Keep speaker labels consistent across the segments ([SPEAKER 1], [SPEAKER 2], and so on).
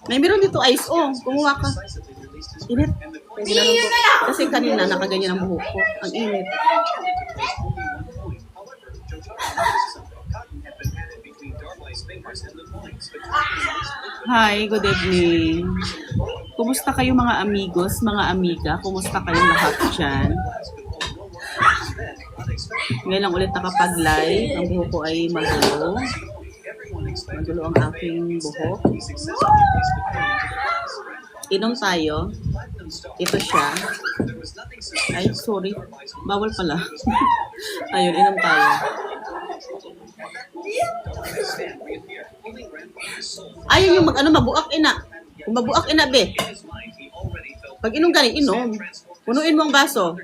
[SPEAKER 1] May meron dito ice, oh. Kumuha ka. Init. Kasi kanina nakaganyan ang buhok ko. Ang init. Hi, good evening. Kumusta kayo mga amigos, mga amiga? Kumusta kayo lahat dyan? Ngayon lang ulit nakapag-live. Ang buhok ko ay magulo. Magulo ang aking buhok. Inom tayo. Ito siya. Ay, sorry. Bawal pala. Ayun, inom tayo. Ayun yung mabuak ina. Kung mabuak ina, be. Pag inom ka rin, inom. Punuin mo ang baso.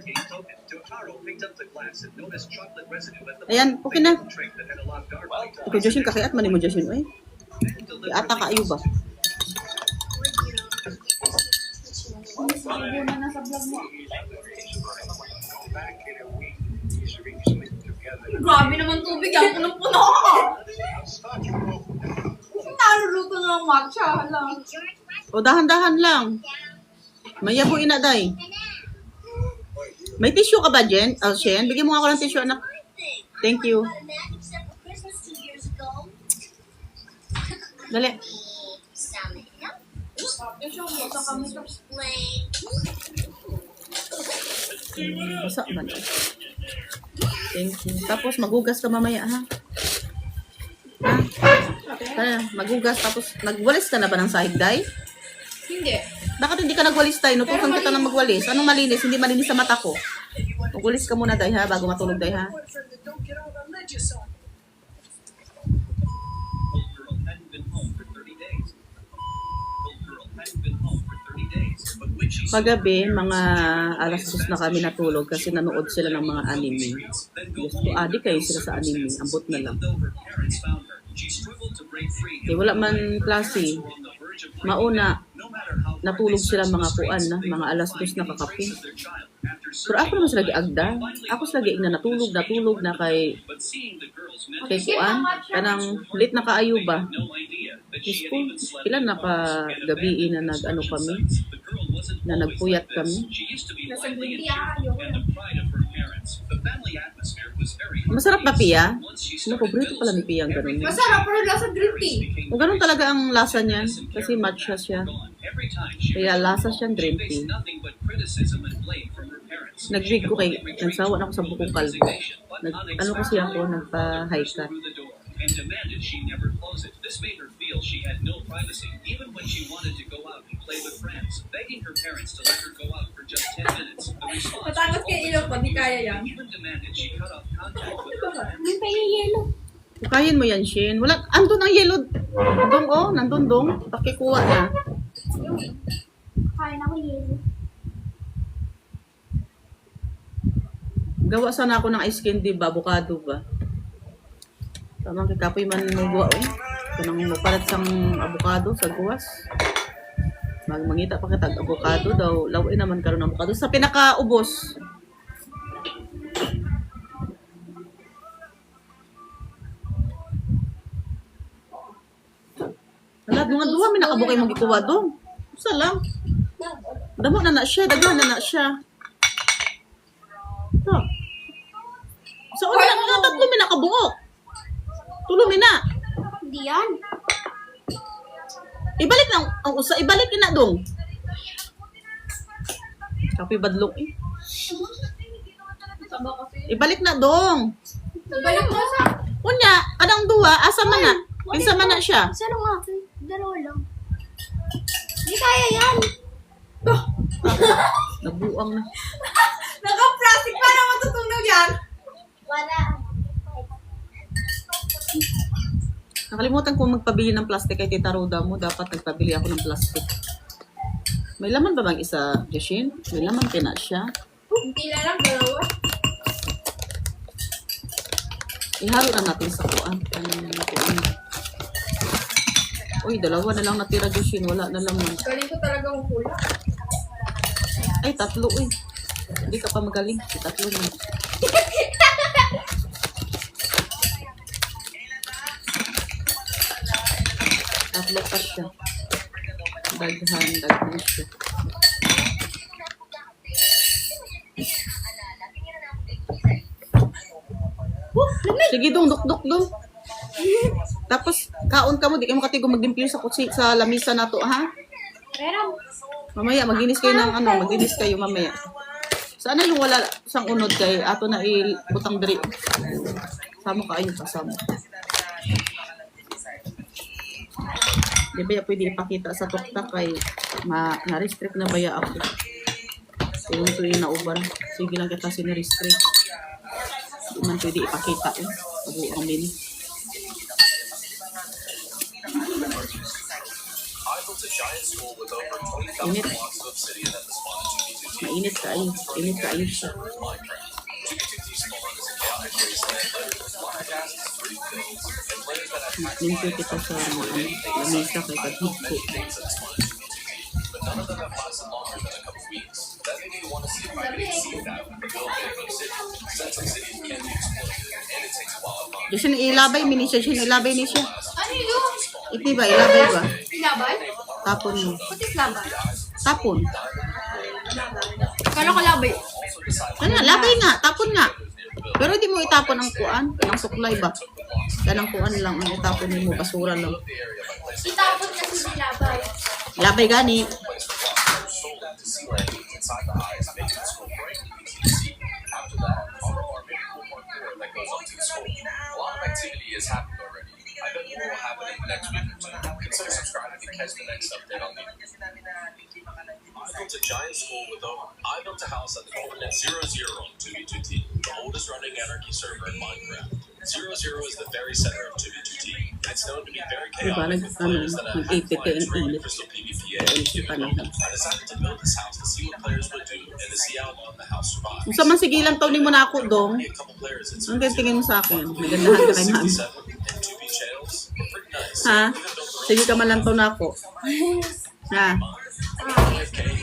[SPEAKER 1] Ayan, okay na. Ito, Joshin, kakayat man mo, Joshin. Ay, ata ka, ayo ba?
[SPEAKER 2] Grabe naman tubig yan. Punong-puno ako. Naluluto ng matcha. Hala.
[SPEAKER 1] O, dahan-dahan lang. Mayabo ina, day. May tissue ka ba, Jen? Oh, Shen, bigyan mo nga ako ng tissue, anak. Thank you. Dali. Basa ba na? Thank you. Tapos magugas ka mamaya, ha? Ha? Kaya, magugas. Tapos, nagwalis ka na ba ng sahig, day?
[SPEAKER 2] Hindi.
[SPEAKER 1] Bakit hindi ka nagwalis, day? Nutusan kita ng magwalis. Anong malinis? Hindi malinis sa mata ko. Magwalis ka muna, day, ha? Bago matulog, day, ha? Paggabi, mga alas 2 na kami natulog kasi nanood sila ng mga anime. Yes, to adik kayo sila sa anime. Ambot na lang. Okay, wala man klase. Mauna, natulog sila mga kuan na, mga alas 2 na kakapi. Pero ako naman sila giagda. Ako sila giig na natulog na kay kuan. Kanang late na kaayo ba? Diyos ko, ilan na ka gabi na nag-ano kami? Na nagpuyat kami. Masarap ba, Pia? Ano, paborito pala ni Pia ang ganun.
[SPEAKER 2] Masarap, pero lasa green tea.
[SPEAKER 1] O ganun talaga ang lasa niya. Kasi matcha siya. Kaya lasa siyang green tea. Nag-wig ko kay, nagsawa na ako sa buko kalbo. Ano kasi ako, nagpa-high cut. And demanded she never close it. This made her feel she had no privacy, even when she wanted to go out and play with friends, begging her parents to let her go out for just 10 minutes. The response
[SPEAKER 2] Matangas kay ilong ko, di kaya yan.
[SPEAKER 1] even demanded she cut off contact with her friends.
[SPEAKER 2] May pa yung yellow.
[SPEAKER 1] Kayin mo yan, Shin. Wala, andun ang yellow. Dong, oh, nandun dong. Pakikuha na.
[SPEAKER 2] Kaya na ko yellow.
[SPEAKER 1] Gawa sana ako ng ice candy ba? Avocado ba? Tamang kikapoy man mo guwa, eh. Kanang mapalat sang avocado sa guwas. Mangita pa kita avocado daw. Lawin naman karon ng avocado sa pinakaubos. Wala, duwa may nakabukay mong gikuha doon. Usa lang. Damo na siya, daghan na siya. Ito. Sa una nga tatlo may nakabuok. Tulumi na.
[SPEAKER 2] Hindi yan.
[SPEAKER 1] Ibalik na ang usa, ibalik na dong. Kapi badlok eh. Ibalik na dong.
[SPEAKER 2] Balik mo sa...
[SPEAKER 1] Unya, kadang duwa, asa man na? Kinsa man na siya?
[SPEAKER 2] Isa lang nga. Dalawa lang. Hindi kaya yan.
[SPEAKER 1] Nabuang na.
[SPEAKER 2] Naka-plastic pa na matutunog yan. Wala.
[SPEAKER 1] Nakalimutan kong magpabili ng plastic kay Tita Roda mo. Dapat nagpabili ako ng plastic. May laman ba bang isa, Jeshin? May laman kaya na siya.
[SPEAKER 2] Hindi lang, dalawa.
[SPEAKER 1] Ihalo na natin sa kuan. Uy, dalawa na lang natira, Jeshin. Wala na laman.
[SPEAKER 2] Galing ko talaga ang pula.
[SPEAKER 1] Ay, tatlo eh. Hindi ka pa magaling. Tatlo na. Naglupas siya. Daghan siya. Sige dong, duk dong. Tapos, kaon ka mo, di kayo makatigo magdimpyo sa lamisa na to, ha?
[SPEAKER 2] Pero,
[SPEAKER 1] Mamaya, maginis kayo ng maginis kayo mamaya. Sana yung wala sang unod kay ato na ibutang diri. Samo ka ayun kasama. Di ba ya pwede ipakita sa tuktak kay na-restrict na ba ya ako? Kung ito yung naubar, sige lang kita sinirestrict. Di man pwede ipakita eh. Pag-uang mini. Init. Mainit kayo. Init kayo siya. Limpyo kita sa lamisa kay pag-hit ko. Kasi ilabay mini siya. Ilabay ni siya.
[SPEAKER 2] ano yun?
[SPEAKER 1] Iti ba? Ilabay ba?
[SPEAKER 2] Labay?
[SPEAKER 1] Tapon mo.
[SPEAKER 2] Putis labay.
[SPEAKER 1] Tapon.
[SPEAKER 2] Kala ko labay.
[SPEAKER 1] Ano, labay nga. Tapon nga. Pero di mo itapon ang kuan. Ang suklay ba? Yan ang kuan lang. Ang itapon mo. Basura lang.
[SPEAKER 2] Itapon kasi si labay.
[SPEAKER 1] Labay gani.
[SPEAKER 3] Has happened already. I bet more will happen in the next week or two. Consider subscribing to catch the next update on me. I built a giant school with I built a house at the coordinate 00 on 2v2t, the oldest running anarchy server in Minecraft. 00 is the very center of 2v2t. It's known to be very chaotic with players that have half-life, true crystal PvP, and given I decided to build this house to see what players would do and to see how long the house survives.
[SPEAKER 1] Kung sa man sigilan to ni mo na ako dong.
[SPEAKER 3] A couple players in
[SPEAKER 1] Ang tingin mo sa akin. Nagandahan ka kay ma'am.
[SPEAKER 3] 67 and 2v channels were pretty nice.
[SPEAKER 1] Ha? Sige ka malantaw na ako. Ha?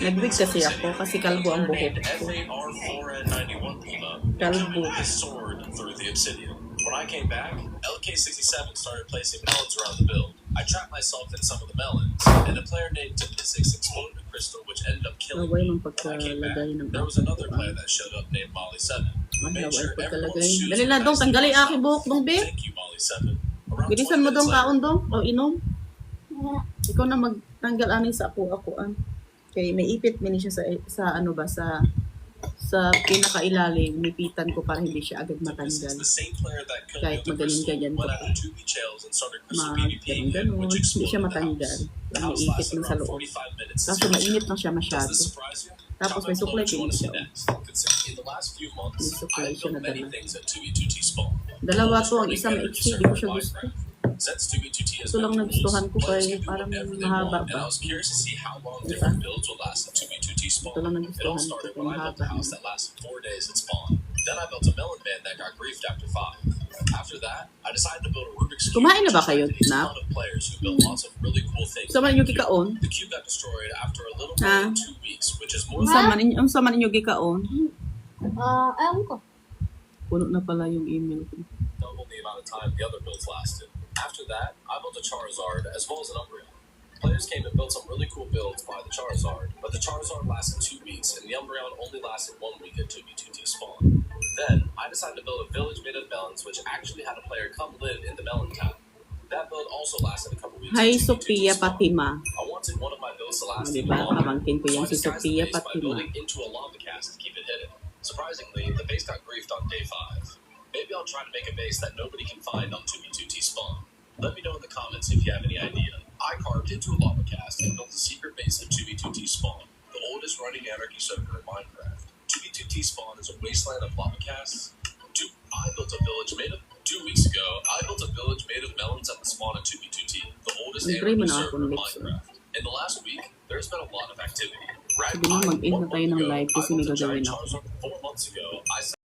[SPEAKER 1] Nag-wig kasi ako kasi kalbo ang buhok ko.
[SPEAKER 3] FAR4N91 Pima
[SPEAKER 1] Kalbo.
[SPEAKER 3] the sword through the obsidian. When I came back, LK67 started placing melons around the build. I trapped myself in some of the melons, and a player named T6 exploded a crystal which ended up killing
[SPEAKER 1] Laway
[SPEAKER 3] me.
[SPEAKER 1] ng
[SPEAKER 3] When I came back,
[SPEAKER 1] pagkalagay ng
[SPEAKER 3] there was another player that showed up named Molly7.
[SPEAKER 1] Laway
[SPEAKER 3] Made sure everyone
[SPEAKER 1] pagkalagay.
[SPEAKER 3] shoots
[SPEAKER 1] Dali na
[SPEAKER 3] the
[SPEAKER 1] dong,
[SPEAKER 3] best
[SPEAKER 1] tanggalin
[SPEAKER 3] things.
[SPEAKER 1] aki buhok dong be.
[SPEAKER 3] Thank you, Molly7. Around
[SPEAKER 1] Bilisan
[SPEAKER 3] 20
[SPEAKER 1] mo dong
[SPEAKER 3] minutes
[SPEAKER 1] kaon
[SPEAKER 3] later,
[SPEAKER 1] dong. O inom. Ikaw na magtanggal ani sa ako-akuan. Kay may ipit mini siya sa ano ba sa pinakailalim, nipitan ko para hindi siya agad
[SPEAKER 3] This
[SPEAKER 1] matanggal.
[SPEAKER 3] is the same player that killed
[SPEAKER 1] Kahit
[SPEAKER 3] me with the crystal,
[SPEAKER 1] magaling-ganyan
[SPEAKER 3] went
[SPEAKER 1] ko
[SPEAKER 3] out
[SPEAKER 1] pa.
[SPEAKER 3] to 2v channels and started crystal PvP again,
[SPEAKER 1] Ganun-ganun,
[SPEAKER 3] which
[SPEAKER 1] hindi siya
[SPEAKER 3] exploded the
[SPEAKER 1] matanggal.
[SPEAKER 3] house. The
[SPEAKER 1] May
[SPEAKER 3] house
[SPEAKER 1] ipit
[SPEAKER 3] lasted
[SPEAKER 1] lang sa
[SPEAKER 3] around
[SPEAKER 1] loob.
[SPEAKER 3] 45 minutes.
[SPEAKER 1] Kaso mainit lang siya
[SPEAKER 3] Does
[SPEAKER 1] masyado.
[SPEAKER 3] this surprise you?
[SPEAKER 1] Tapos may
[SPEAKER 3] Comment below
[SPEAKER 1] suklay
[SPEAKER 3] what you
[SPEAKER 1] din
[SPEAKER 3] want to see
[SPEAKER 1] siya.
[SPEAKER 3] next. Consider, in the last few months,
[SPEAKER 1] May suklay
[SPEAKER 3] I've
[SPEAKER 1] siya
[SPEAKER 3] built many
[SPEAKER 1] nadala.
[SPEAKER 3] things at 2v2t spawn.
[SPEAKER 1] Dalawa to, ang isa may iksi, di ko siya gusto.
[SPEAKER 3] Since 2v2t has
[SPEAKER 1] Ito lang
[SPEAKER 3] no
[SPEAKER 1] nagustuhan
[SPEAKER 3] rules,
[SPEAKER 1] ko
[SPEAKER 3] players
[SPEAKER 1] kay
[SPEAKER 3] can do
[SPEAKER 1] parang
[SPEAKER 3] whatever they
[SPEAKER 1] mahaba
[SPEAKER 3] want, and
[SPEAKER 1] ba.
[SPEAKER 3] I was curious to see how long
[SPEAKER 1] Diba?
[SPEAKER 3] different builds will last at 2v2t spawn.
[SPEAKER 1] Ito lang
[SPEAKER 3] It all
[SPEAKER 1] nagustuhan ko
[SPEAKER 3] started
[SPEAKER 1] kay
[SPEAKER 3] when I built
[SPEAKER 1] mahaba.
[SPEAKER 3] a house that lasted 4 days at spawn. Then I built a melon man that got griefed after 5. After that, I decided to build a Rubik's Cube.
[SPEAKER 1] Kumain na ba
[SPEAKER 3] which
[SPEAKER 1] kayo,
[SPEAKER 3] attracted a
[SPEAKER 1] Nak?
[SPEAKER 3] ton of players who built lots of really cool things.
[SPEAKER 1] Sa man inyo gikaon?
[SPEAKER 3] The cube got destroyed after a little
[SPEAKER 1] Ha?
[SPEAKER 3] more than 2 weeks, which is more
[SPEAKER 1] Ang sa man inyo gikaon?
[SPEAKER 2] Ewan ko.
[SPEAKER 1] Puno na pala yung email ko.
[SPEAKER 3] double the amount of time the other builds lasted. After that, I built a Charizard as well as an Umbreon. Players came and built some really cool builds by the Charizard, but the Charizard lasted 2 weeks and the Umbreon only lasted 1 week at 2v2t spawn. Then, I decided to build a village made of melons which actually had a player come live in the melon town. That build also lasted a couple weeks.
[SPEAKER 1] Hi,
[SPEAKER 3] at 2v2t
[SPEAKER 1] Sophia
[SPEAKER 3] spawn.
[SPEAKER 1] Fatima.
[SPEAKER 3] I wanted one of my builds to last
[SPEAKER 1] Di
[SPEAKER 3] even
[SPEAKER 1] ba?
[SPEAKER 3] longer.
[SPEAKER 1] Pamangkin ko yan
[SPEAKER 3] So I
[SPEAKER 1] si
[SPEAKER 3] disguised the
[SPEAKER 1] Sophia
[SPEAKER 3] base by
[SPEAKER 1] Fatima.
[SPEAKER 3] building into a lava cast to keep it hidden. Surprisingly, the base got griefed on day 5. Maybe I'll try to make a base that nobody can find on 2v2t spawn. Let me know in the comments if you have any idea. I carved into a lava cast and built a secret base of 2v2t spawn, the oldest running anarchy server in Minecraft. 2v2t spawn is a wasteland of lava casts. I built a village made of 2 weeks ago. I built a village made of melons at the spawn of 2v2t, the oldest
[SPEAKER 1] Libre mo
[SPEAKER 3] anarchy
[SPEAKER 1] na
[SPEAKER 3] server
[SPEAKER 1] akong
[SPEAKER 3] in
[SPEAKER 1] mix,
[SPEAKER 3] Minecraft. In the last week, there's been a lot of activity.
[SPEAKER 1] Sabi na mag-end na tayo ng live kasi may gagawin ako.
[SPEAKER 3] 4 months ago, I